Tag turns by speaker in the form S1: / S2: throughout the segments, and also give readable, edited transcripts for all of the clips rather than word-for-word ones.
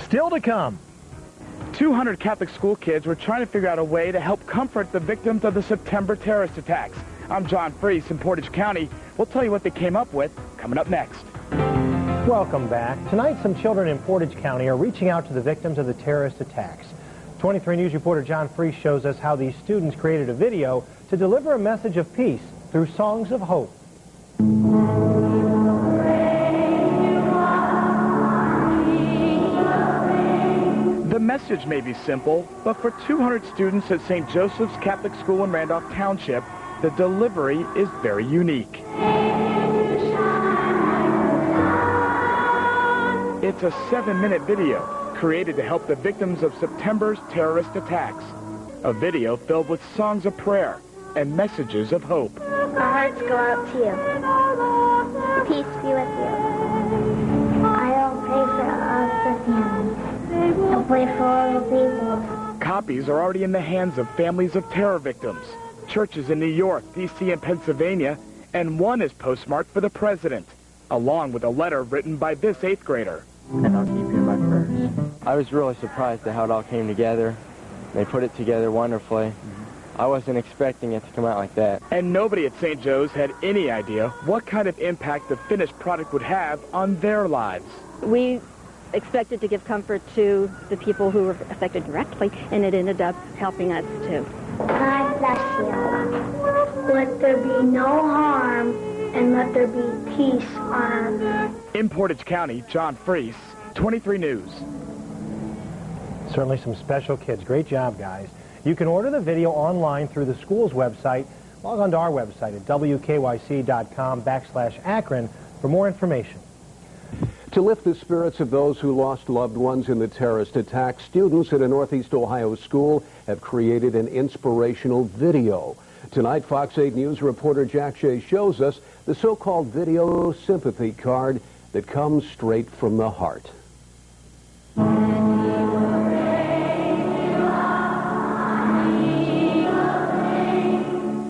S1: Still to come.
S2: 200 Catholic school kids were trying to figure out a way to help comfort the victims of the September terrorist attacks. I'm John Freese in Portage County. We'll tell you what they came up with coming up next.
S1: Welcome back. Tonight, some children in Portage County are reaching out to the victims of the terrorist attacks. 23 News reporter John Freese shows us how these students created a video to deliver a message of peace through songs of hope.
S2: The message may be simple, but for 200 students at St. Joseph's Catholic School in Randolph Township, the delivery is very unique. It's a 7-minute video created to help the victims of September's terrorist attacks. A video filled with songs of prayer and messages of hope.
S3: Our hearts go out to you. Peace be with you. I'll pray for us, the families. I'll pray for all the people.
S2: Copies are already in the hands of families of terror victims, churches in New York, D.C., and Pennsylvania, and one is postmarked for the president, along with a letter written by this 8th grader.
S4: And I'll keep you in my prayers. I was really surprised at how it all came together. They put it together wonderfully. I wasn't expecting it to come out like that.
S2: And nobody at St. Joe's had any idea what kind of impact the finished product would have on their lives.
S5: We expected to give comfort to the people who were affected directly, and it ended up helping us too.
S3: God bless you. Let there be no harm, and let there be peace on earth.
S2: In Portage County, John Freese, 23 News.
S1: Certainly some special kids. Great job, guys. You can order the video online through the school's website. Log on to our website at wkyc.com/Akron for more information.
S6: To lift the spirits of those who lost loved ones in the terrorist attack, students at a Northeast Ohio school have created an inspirational video. Tonight, Fox 8 News reporter Jack Shea shows us the so-called video sympathy card that comes straight from the heart.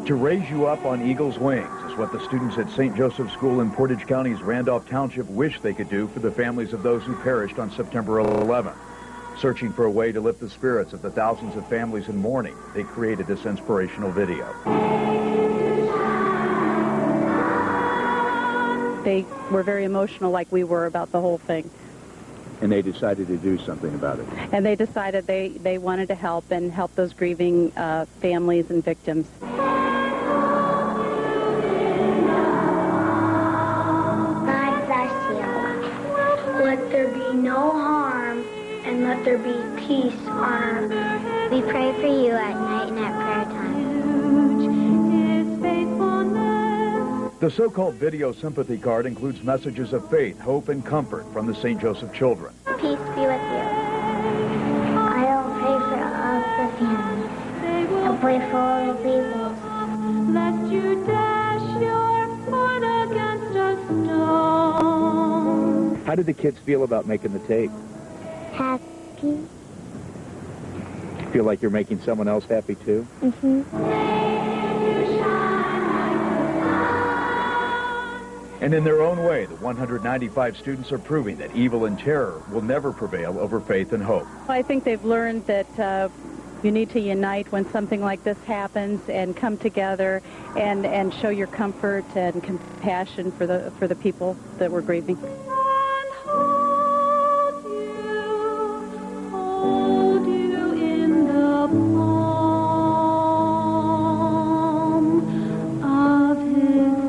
S7: To raise you up on eagle's wings is what the students at St. Joseph's School in Portage County's Randolph Township wish they could do for the families of those who perished on September 11th. Searching for a way to lift the spirits of the thousands of families in mourning, they created this inspirational video.
S5: They were very emotional like we were about the whole thing.
S7: And they decided to do something about it.
S5: And they decided they wanted to help and help those grieving families and victims.
S3: God bless you. Let there be no harm, and let there be peace on earth. We pray for you at night and at prayer time.
S7: The so-called video sympathy card includes messages of faith, hope, and comfort from the St. Joseph children.
S3: Peace be with you. I'll pray for all the families. I'll pray for all the people.
S8: Lest you dash your foot against a stone.
S7: How did the kids feel about making the tape?
S3: Happy.
S7: Feel like you're making someone else happy too?
S3: Mm-hmm.
S7: And in their own way, the 195 students are proving that evil and terror will never prevail over faith and hope.
S5: I think they've learned that you need to unite when something like this happens and come together and show your comfort and compassion for the people that were grieving.
S8: Hold you in the palm of his hand.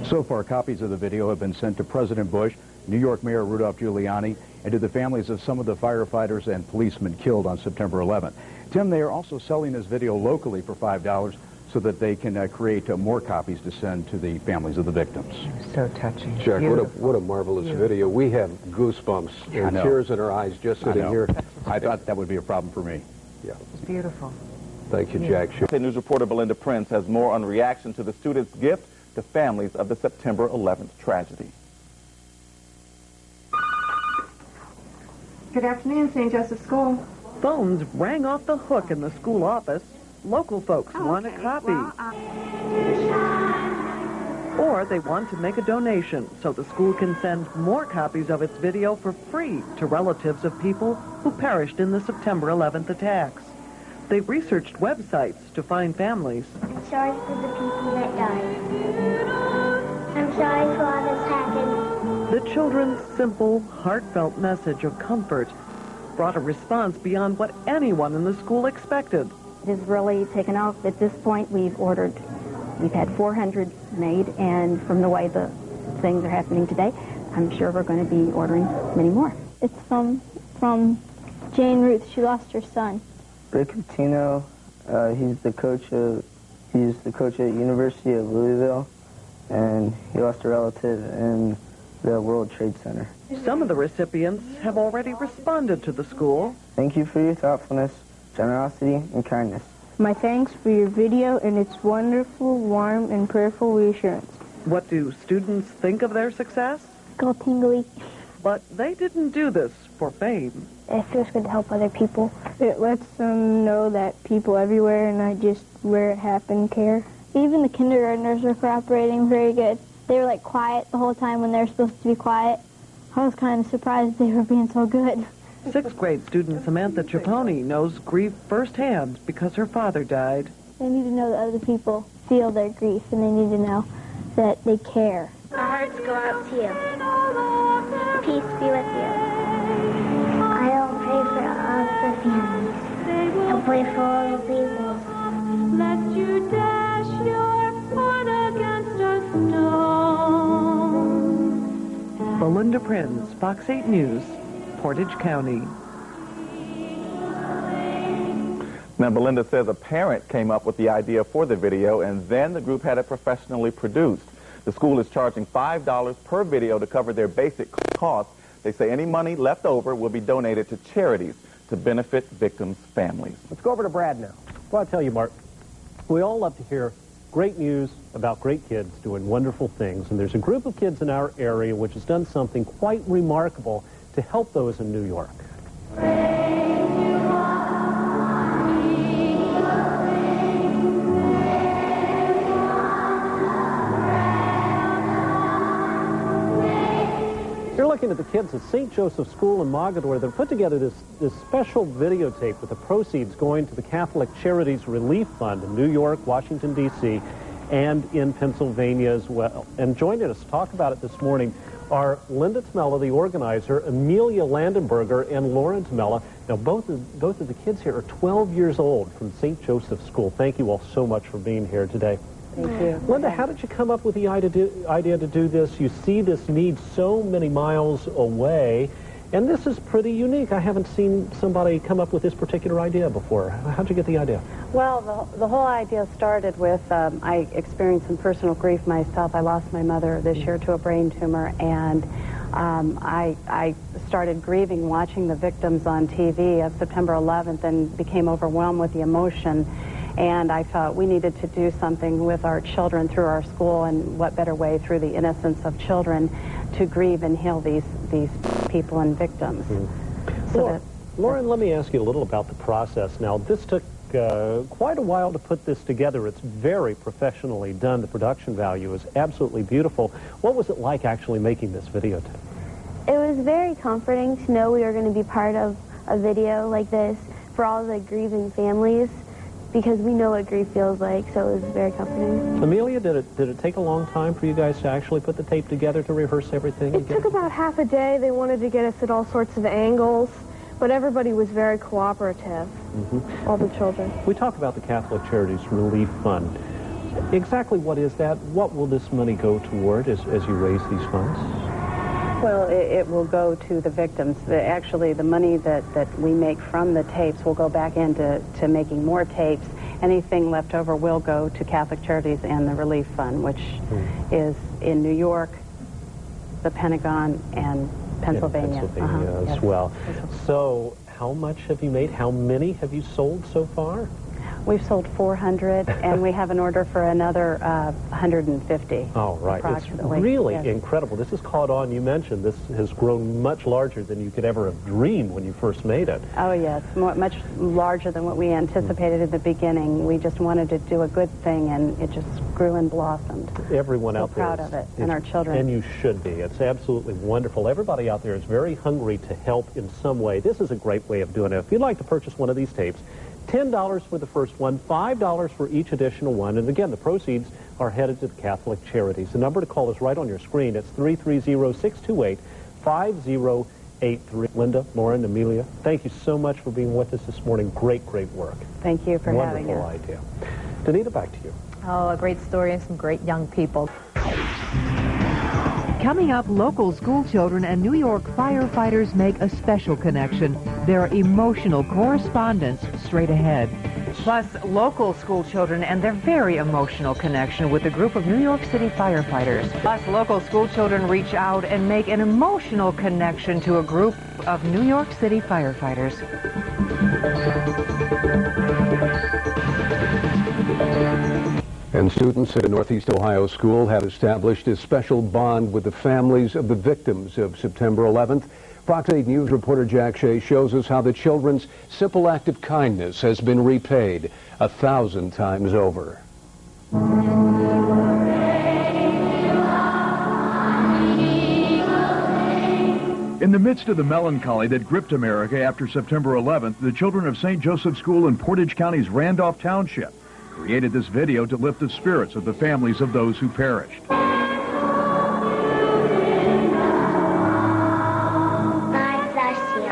S7: So far, copies of the video have been sent to President Bush, New York Mayor Rudolph Giuliani, and to the families of some of the firefighters and policemen killed on September 11th. Tim, they are also selling this video locally for $5 so that they can create more copies to send to the families of the victims.
S9: So touching.
S6: Jack, what a marvelous video. We have goosebumps and tears in our eyes just sitting here.
S7: I thought that would be a problem for me.
S6: Yeah.
S9: It's beautiful.
S6: Thank you, Jack.
S10: News reporter Belinda Prince has more on reaction to the students' gift to families of the September 11th tragedy.
S11: Good afternoon, St. Joseph School.
S9: Phones rang off the hook in the school office. Local folks want a copy. Or or they want to make a donation so the school can send more copies of its video for free to relatives of people who perished in the September 11th attacks. They've researched websites to find families.
S3: I'm sorry for the people that died. I'm sorry for all this happened.
S9: The children's simple, heartfelt message of comfort brought a response beyond what anyone in the school expected.
S12: It has really taken off. At this point, we've had 400 made, and from the way the things are happening today, I'm sure we're going to be ordering many more.
S13: It's from Jane Ruth. She lost her son.
S14: Rick Pitino, he's the coach at University of Louisville, and he lost a relative in the World Trade Center.
S9: Some of the recipients have already responded to the school.
S14: Thank you for your thoughtfulness, generosity, and kindness.
S13: My thanks for your video and its wonderful, warm, and prayerful reassurance.
S9: What do students think of their success?
S13: Go tingly.
S9: But they didn't do this for fame.
S13: It feels good to help other people. It lets them know that people everywhere, and not just where it happened, care. Even the kindergartners were cooperating very good. They were like quiet the whole time when they were supposed to be quiet. I was kind of surprised they were being so good.
S9: 6th grade student Samantha Ciappone knows grief firsthand because her father died.
S13: They need to know that other people feel their grief, and they need to know that they care.
S3: Our hearts go out to you. Peace be with you. I'll pray for all the families. I'll pray for all the people.
S8: Lest you dash your foot against a stone.
S9: Belinda Prinz, Fox 8 News, Portage County.
S10: Now, Belinda says a parent came up with the idea for the video, and then the group had it professionally produced. The school is charging $5 per video to cover their basic costs. They say any money left over will be donated to charities to benefit victims' families.
S1: Let's go over to Brad now. Well, I'll tell you, Mark, we all love to hear great news about great kids doing wonderful things, and there's a group of kids in our area which has done something quite remarkable to help those in New York. You're looking at the kids at St. Joseph's School in Mogadore. They've put together this special videotape with the proceeds going to the Catholic Charities Relief Fund in New York, Washington, D.C., and in Pennsylvania as well. And joining us to talk about it this morning are Linda Tamela, the organizer, Amelia Landenberger, and Lauren Tamela. Now, both of the kids here are 12 years old from St. Joseph's School. Thank you all so much for being here today.
S5: Thank you.
S1: Linda, how did you come up with the idea to do this? You see this need so many miles away, and this is pretty unique. I haven't seen somebody come up with this particular idea before. How'd you get the idea?
S5: Well, the whole idea started with, I experienced some personal grief myself. I lost my mother this year to a brain tumor, and I started grieving watching the victims on TV of September 11th and became overwhelmed with the emotion. And I thought we needed to do something with our children through our school, and what better way through the innocence of children to grieve and heal these people and victims.
S1: So Lauren, let me ask you a little about the process. Now, this took quite a while to put this together. It's very professionally done. The production value is absolutely beautiful. What was it like actually making this videotape?
S13: It was very comforting to know we were going to be part of a video like this for all the grieving families, because we know what grief feels like, so it was very comforting.
S1: Amelia, did it take a long time for you guys to actually put the tape together to rehearse everything?
S11: It took about half a day. They wanted to get us at all sorts of angles, but everybody was very cooperative, all the children.
S1: We talk about the Catholic Charities Relief Fund. Exactly what is that? What will this money go toward as you raise these funds?
S5: Well, it will go to the victims. Actually, the money that we make from the tapes will go back into making more tapes. Anything left over will go to Catholic Charities and the Relief Fund, which is in New York, the Pentagon, and Pennsylvania.
S1: Pennsylvania as well. So how much have you made? How many have you sold so far?
S5: We've sold 400, and we have an order for another 150.
S15: Oh, right. It's really incredible. This has caught on. You mentioned this has grown much larger than you could ever have dreamed when you first made it.
S5: Oh, yes. Much larger than what we anticipated at the beginning. We just wanted to do a good thing, and it just grew and blossomed.
S15: Everyone out there
S5: proud of it, and our children.
S15: And you should be. It's absolutely wonderful. Everybody out there is very hungry to help in some way. This is a great way of doing it. If you'd like to purchase one of these tapes, $10 for the first one, $5 for each additional one. And again, the proceeds are headed to the Catholic Charities. The number to call is right on your screen. It's 330-628-5083. Linda, Lauren, Amelia, thank you so much for being with us this morning. Great, great work.
S5: Thank you for having us.
S15: Wonderful idea. Danita, back to you.
S16: Oh, a great story and some great young people.
S17: Coming up, local school children and New York firefighters make a special connection. Their emotional correspondence straight ahead. Plus, local school children and their very emotional connection with a group of New York City firefighters. Plus, local school children reach out and make an emotional connection to a group of New York City firefighters.
S6: And students at a Northeast Ohio school have established a special bond with the families of the victims of September 11th. Fox 8 News reporter Jack Shea shows us how the children's simple act of kindness has been repaid 1,000 times over.
S7: In the midst of the melancholy that gripped America after September 11th, the children of St. Joseph School in Portage County's Randolph Township created this video to lift the spirits of the families of those who perished.
S3: God bless you.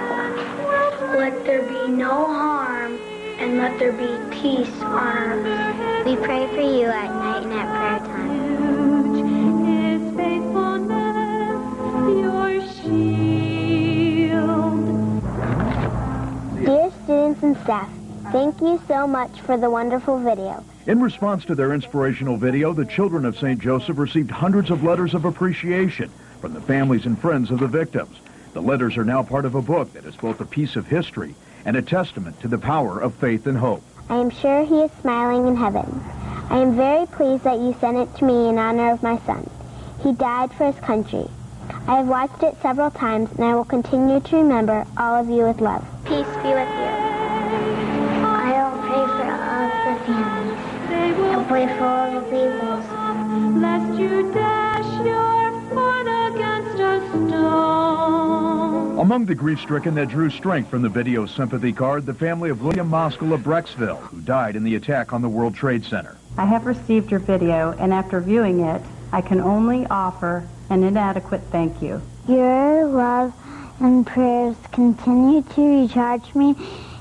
S3: Let there be no harm and let there be peace on earth.
S13: We pray for you at night and at prayer time.
S8: His faithfulness, your shield.
S13: Dear students and staff, thank you so much for the wonderful video.
S7: In response to their inspirational video, the children of St. Joseph received hundreds of letters of appreciation from the families and friends of the victims. The letters are now part of a book that is both a piece of history and a testament to the power of faith and hope.
S13: I am sure he is smiling in heaven. I am very pleased that you sent it to me in honor of my son. He died for his country. I have watched it several times, and I will continue to remember all of you with love. Peace be with you.
S3: I'll pray for all of the families. I'll pray for all the peoples.
S8: Lest you dash your foot against a stone.
S7: Among the grief-stricken that drew strength from the video's sympathy card, the family of William Moskell of Brecksville, who died in the attack on the World Trade Center.
S5: I have received your video, and after viewing it, I can only offer an inadequate thank you.
S13: Your love and prayers continue to recharge me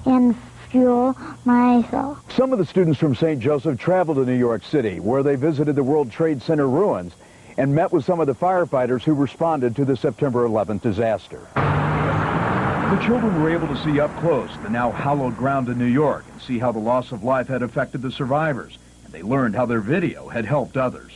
S13: and fuel my soul.
S7: Some of the students from St. Joseph traveled to New York City, where they visited the World Trade Center ruins and met with some of the firefighters who responded to the September 11th disaster. The children were able to see up close the now hallowed ground in New York and see how the loss of life had affected the survivors, and they learned how their video had helped others.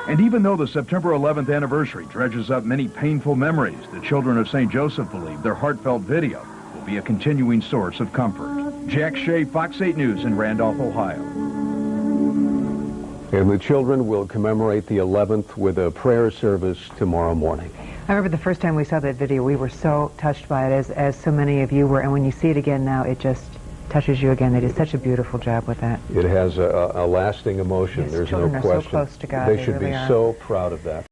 S7: And even though the September 11th anniversary dredges up many painful memories, the children of St. Joseph believe their heartfelt video will be a continuing source of comfort. Jack Shea, Fox 8 News in Randolph, Ohio.
S6: And the children will commemorate the 11th with a prayer service tomorrow morning.
S18: I remember the first time we saw that video, we were so touched by it, as so many of you were, and when you see it again now, it just touches you again. They did such a beautiful job with that.
S6: It has a lasting emotion.
S18: Yes,
S6: there's no
S18: children
S6: question.
S18: Are so close to God.
S6: They should
S18: really
S6: be
S18: are.
S6: so proud of that.